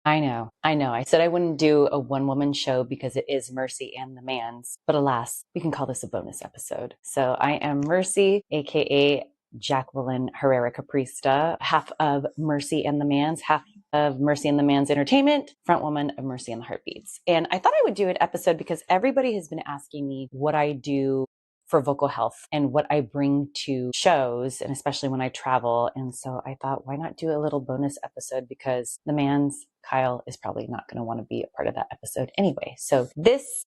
I know. I know. I said I wouldn't do a one woman show because it is Mercy and the Mans, but alas, we can call this a bonus episode. So I am Mercy, aka Jacqueline Herrera Caprista, half of Mercy and the Mans, half of Mercy and the Mans Entertainment, front woman of Mercy and the Heartbeats. And I thought I would do an episode because everybody has been asking me what I do for vocal health and what I bring to shows, and especially when I travel. And so I thought, why not do a little bonus episode, because the Mans, Kyle, is probably not going to want to be a part of that episode anyway. So this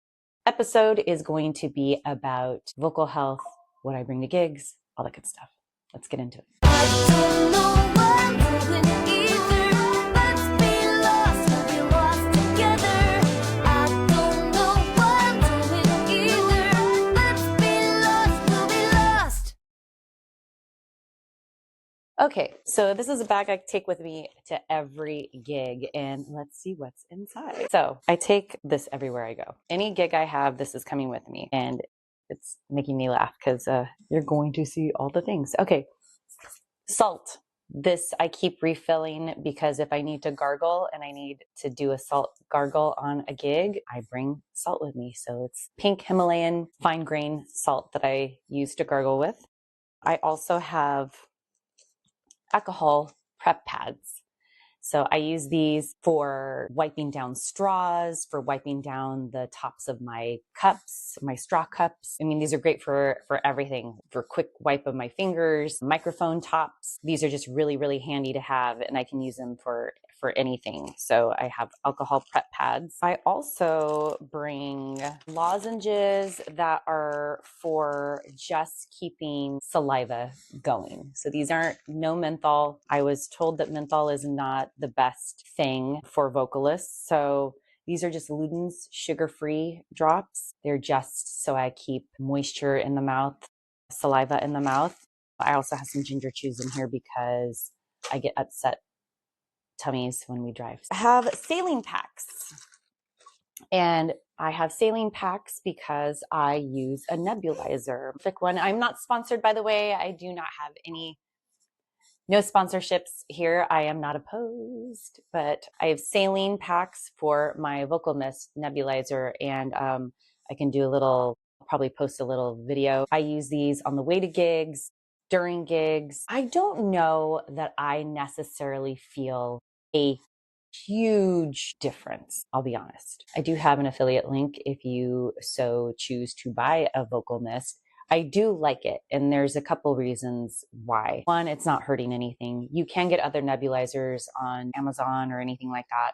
episode is going to be about vocal health, what I bring to gigs, all that good stuff. Let's get into it. I don't know what I'm doing either. Let's be lost, we'll be lost together. I don't know what I'm doing either. Let's be lost, we'll be lost. Okay, so this is a bag I take with me to every gig, and let's see what's inside. So I take this everywhere I go. Any gig I have, this is coming with me, and it's making me laugh because you're going to see all the things. Okay, salt. This I keep refilling because if I need to gargle and I need to do a salt gargle on a gig, I bring salt with me. So it's pink Himalayan fine grain salt that I use to gargle with. I also have alcohol prep pads. So I use these for wiping down straws, for wiping down the tops of my cups, my straw cups. I mean, these are great for everything, for quick wipe of my fingers, microphone tops. These are just really, really handy to have, and I can use them for anything. So I have alcohol prep pads. I also bring lozenges that are for just keeping saliva going. So these aren't no menthol. I was told that menthol is not the best thing for vocalists. So these are just Luden's sugar-free drops. They're just so I keep moisture in the mouth, saliva in the mouth. I also have some ginger chews in here because I get upset tummies when we drive. I have saline packs. And I have saline packs because I use a nebulizer. Pick one. I'm not sponsored, by the way. I do not have no sponsorships here. I am not opposed, but I have saline packs for my vocal mist nebulizer, and I can do probably post a little video. I use these on the way to gigs, during gigs. I don't know that I necessarily feel a huge difference, I'll be honest. I do have an affiliate link if you so choose to buy a vocal mist. I do like it, and there's a couple reasons why. One, it's not hurting anything. You can get other nebulizers on Amazon or anything like that,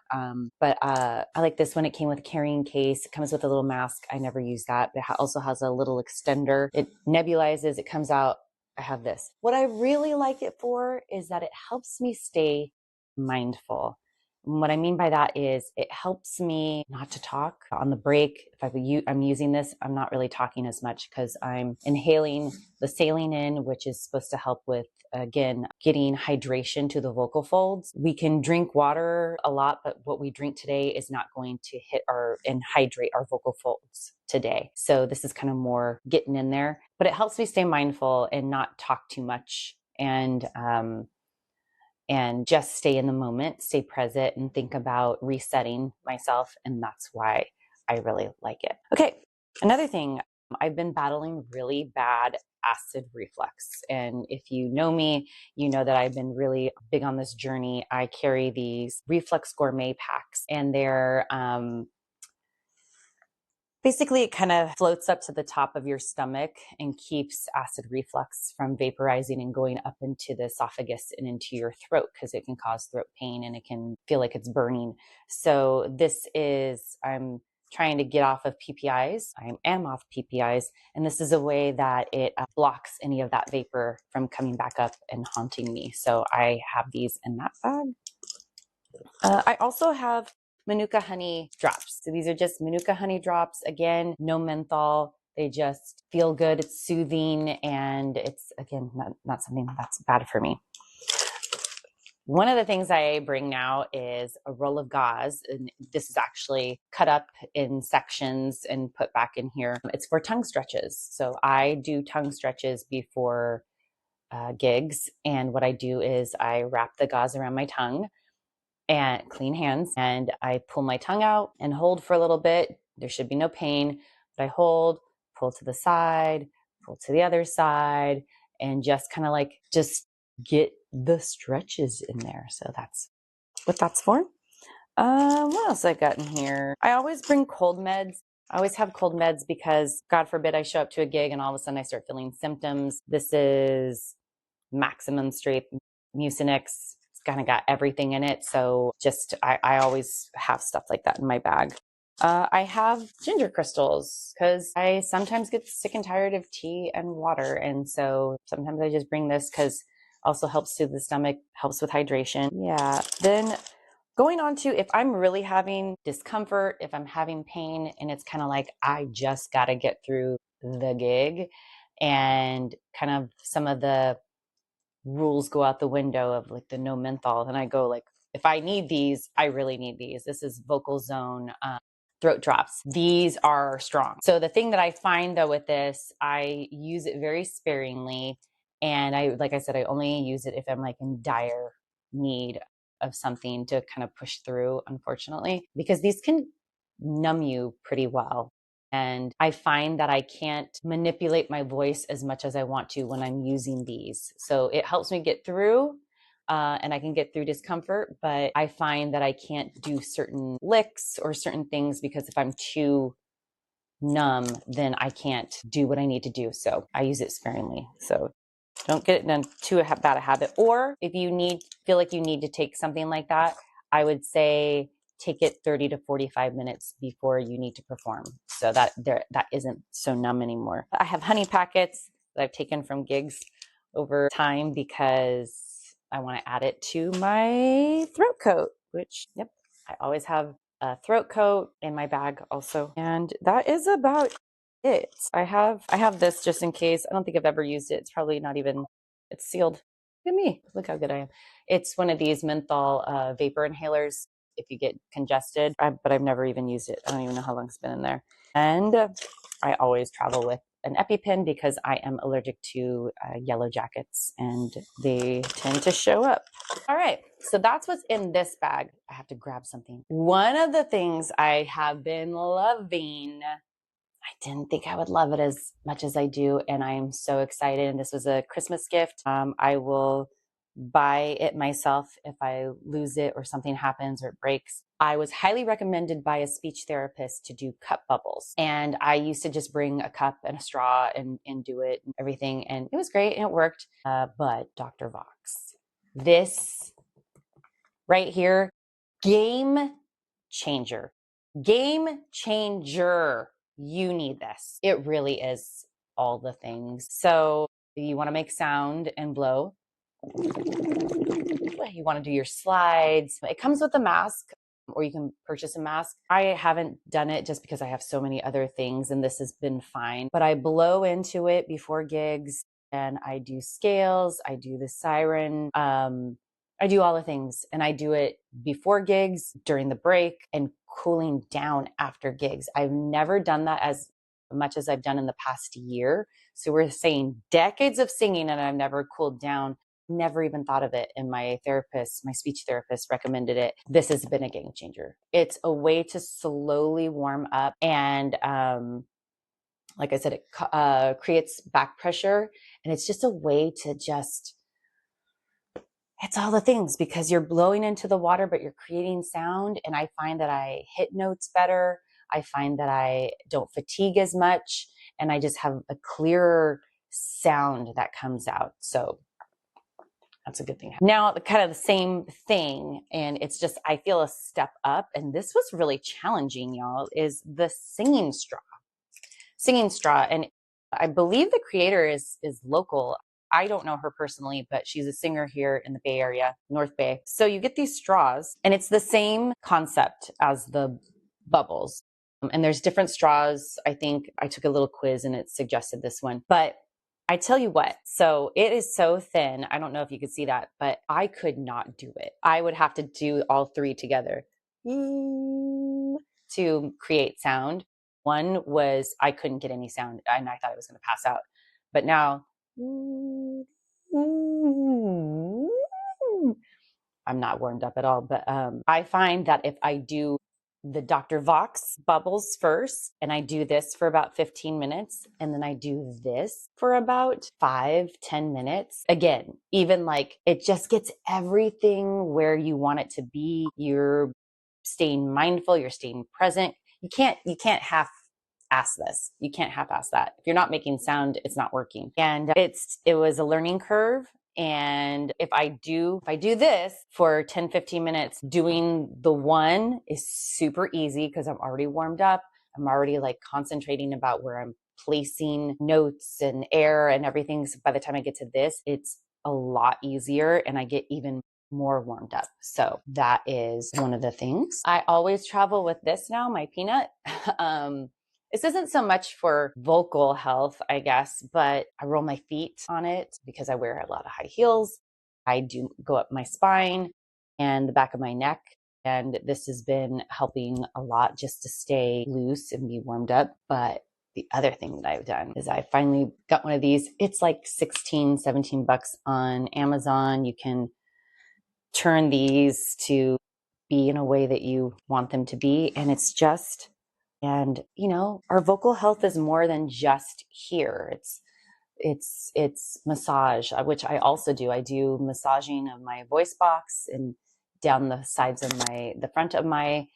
but I like this one. It came with a carrying case. It comes with a little mask. I never use that. It also has a little extender. It nebulizes. It comes out. I have this. What I really like it for is that it helps me stay mindful. And what I mean by that is it helps me not to talk on the break. If I'm using this, I'm not really talking as much because I'm inhaling the saline in, which is supposed to help with, again, getting hydration to the vocal folds. We can drink water a lot, but what we drink today is not going to hit and hydrate our vocal folds today. So this is kind of more getting in there, but it helps me stay mindful and not talk too much, and just stay in the moment, stay present, and think about resetting myself. And that's why I really like it. Okay, another thing, I've been battling really bad acid reflux. And if you know me, you know that I've been really big on this journey. I carry these Reflux Gourmet packs, and they're basically, it kind of floats up to the top of your stomach and keeps acid reflux from vaporizing and going up into the esophagus and into your throat, because it can cause throat pain and it can feel like it's burning. So I'm trying to get off of PPIs. I am off PPIs. And this is a way that it blocks any of that vapor from coming back up and haunting me. So I have these in that bag. I also have Manuka honey drops. So these are just Manuka honey drops. Again, no menthol. They just feel good. It's soothing. And it's, again, not something that's bad for me. One of the things I bring now is a roll of gauze. And this is actually cut up in sections and put back in here. It's for tongue stretches. So I do tongue stretches before gigs. And what I do is I wrap the gauze around my tongue. and clean hands. And I pull my tongue out and hold for a little bit. There should be no pain, but I hold, pull to the side, pull to the other side, and just kind of like just get the stretches in there. So that's what that's for. What else I got in here? I always bring cold meds. I always have cold meds because God forbid I show up to a gig and all of a sudden I start feeling symptoms. This is maximum strength Mucinex. It's kind of got everything in it. So just, I always have stuff like that in my bag. I have ginger crystals because I sometimes get sick and tired of tea and water. And so sometimes I just bring this because also helps soothe the stomach, helps with hydration. Yeah. Then going on to if I'm really having discomfort, if I'm having pain, and it's kind of like I just got to get through the gig, and kind of some of the rules go out the window of like the no menthol, and I go like, if I need these, I really need these. This is Vocal Zone throat drops. These are strong. So the thing that I find though with this, I use it very sparingly. And like I said, I only use it if I'm like in dire need of something to kind of push through, unfortunately, because these can numb you pretty well. And I find that I can't manipulate my voice as much as I want to when I'm using these. So it helps me get through and I can get through discomfort, but I find that I can't do certain licks or certain things because if I'm too numb, then I can't do what I need to do. So I use it sparingly. So don't get it done too bad a habit. Or if you feel like you need to take something like that, I would say take it 30 to 45 minutes before you need to perform. So that isn't so numb anymore. I have honey packets that I've taken from gigs over time because I want to add it to my throat coat, which, yep, I always have a throat coat in my bag also. And that is about it. I have this just in case. I don't think I've ever used it. It's probably not even, it's sealed. Look at me. Look how good I am. It's one of these menthol vapor inhalers if you get congested, but I've never even used it. I don't even know how long it's been in there. And I always travel with an EpiPen because I am allergic to yellow jackets and they tend to show up. All right, so that's what's in this bag. I have to grab something. One of the things I have been loving, I didn't think I would love it as much as I do, and I am so excited. And this was a Christmas gift. I will buy it myself if I lose it or something happens or it breaks. I was highly recommended by a speech therapist to do cup bubbles. And I used to just bring a cup and a straw and do it and everything. And it was great and it worked. But Dr. Vox, this right here, game changer. Game changer. You need this. It really is all the things. So you want to make sound and blow. You want to do your slides. It comes with a mask, or you can purchase a mask. I haven't done it just because I have so many other things and this has been fine. But I blow into it before gigs and I do scales, I do the siren, I do all the things, and I do it before gigs, during the break, and cooling down after gigs. I've never done that as much as I've done in the past year. So we're saying decades of singing and I've never cooled down. Never even thought of it. And my speech therapist recommended it. This has been a game changer. It's a way to slowly warm up. And like I said, it creates back pressure. And it's just a way to it's all the things because you're blowing into the water, but you're creating sound. And I find that I hit notes better. I find that I don't fatigue as much. And I just have a clearer sound that comes out. So that's a good thing. Now, kind of the same thing, and it's just, I feel a step up. And this was really challenging, y'all, is the singing straw. Singing straw. And I believe the creator is local. I don't know her personally, but she's a singer here in the Bay Area, North Bay. So you get these straws, and it's the same concept as the bubbles. And there's different straws. I think I took a little quiz and it suggested this one. But I tell you what, so it is so thin. I don't know if you could see that, but I could not do it. I would have to do all three together to create sound. One was I couldn't get any sound and I thought I was going to pass out. But now I'm not warmed up at all. But I find that if I do the Doctor Vox bubbles first, and I do this for about 15 minutes, and then I do this for about 5-10 minutes. Again, even like it just gets everything where you want it to be. You're staying mindful, you're staying present. You can't half ask this. You can't half-ass that. If you're not making sound, it's not working. And it was a learning curve. And if I do this for 10-15 minutes, doing the one is super easy because I'm already warmed up. I'm already like concentrating about where I'm placing notes and air and everything. So by the time I get to this, it's a lot easier and I get even more warmed up. So that is one of the things. I always travel with this now, my peanut. This isn't so much for vocal health, I guess, but I roll my feet on it because I wear a lot of high heels. I do go up my spine and the back of my neck. And this has been helping a lot just to stay loose and be warmed up. But the other thing that I've done is I finally got one of these. It's like 16, 17 bucks on Amazon. You can turn these to be in a way that you want them to be. And it's just, and you know, our vocal health is more than just here. It's massage, which I also do. I do massaging of my voice box and down the sides of the front of my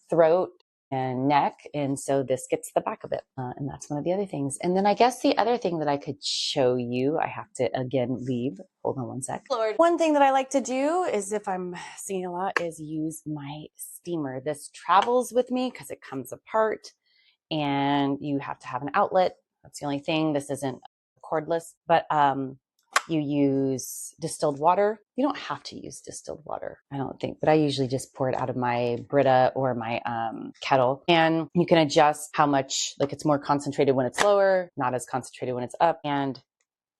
throat and neck. And so this gets the back of it. And that's one of the other things. And then I guess the other thing that I could show you, I have to again leave. Hold on one sec. Lord. One thing that I like to do is, if I'm singing a lot, is use my steamer. This travels with me because it comes apart and you have to have an outlet. That's the only thing. This isn't cordless, but you use distilled water. You don't have to use distilled water, I don't think, but I usually just pour it out of my Brita or my kettle. And you can adjust how much, like it's more concentrated when it's lower, not as concentrated when it's up. And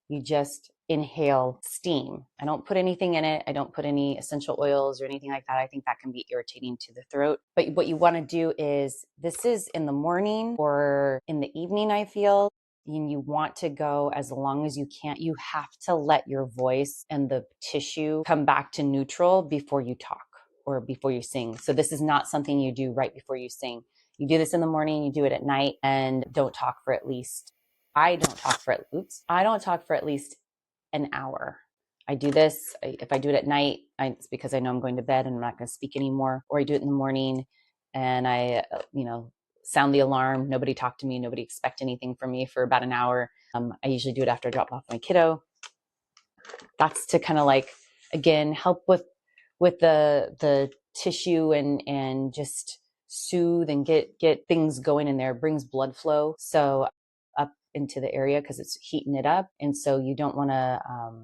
you just inhale steam. I don't put anything in it. I don't put any essential oils or anything like that. I think that can be irritating to the throat. But what you want to do is, this is in the morning or in the evening, I feel. And you want to go as long as you can. You have to let your voice and the tissue come back to neutral before you talk or before you sing. So this is not something you do right before you sing. You do this in the morning, you do it at night, and don't talk for at least, I don't talk for at least an hour. I do this. If I do it at night, it's because I know I'm going to bed and I'm not going to speak anymore. Or I do it in the morning and I, sound the alarm. Nobody talk to me. Nobody expect anything from me for about an hour. I usually do it after I drop off my kiddo. That's to kind of like, again, help with the tissue and just soothe and get things going in there. It brings blood flow. So up into the area because it's heating it up. And so you don't want to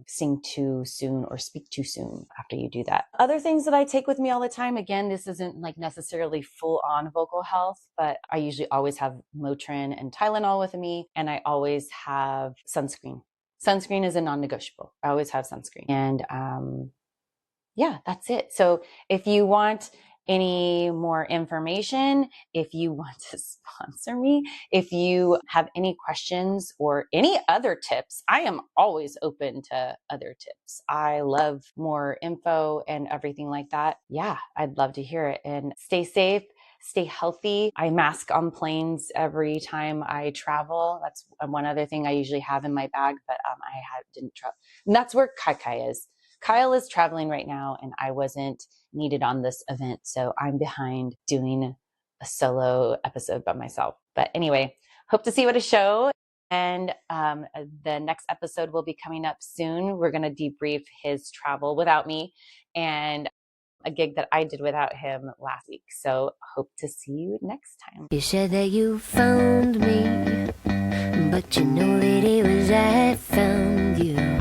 sing too soon or speak too soon after you do that. Other things that I take with me all the time, again, this isn't like necessarily full on vocal health, but I usually always have Motrin and Tylenol with me. And I always have sunscreen. Sunscreen is a non-negotiable. I always have sunscreen. And yeah, that's it. So if you want any more information, if you want to sponsor me, if you have any questions or any other tips, I am always open to other tips. I love more info and everything like that. Yeah, I'd love to hear it. And stay safe, stay healthy. I mask on planes every time I travel. That's one other thing I usually have in my bag, but didn't travel. And that's where Kai is. Kyle is traveling right now and I wasn't needed on this event. So I'm behind doing a solo episode by myself. But anyway, hope to see you at a show. And the next episode will be coming up soon. We're going to debrief his travel without me and a gig that I did without him last week. So hope to see you next time. You said that you found me, but you know that it was I found you.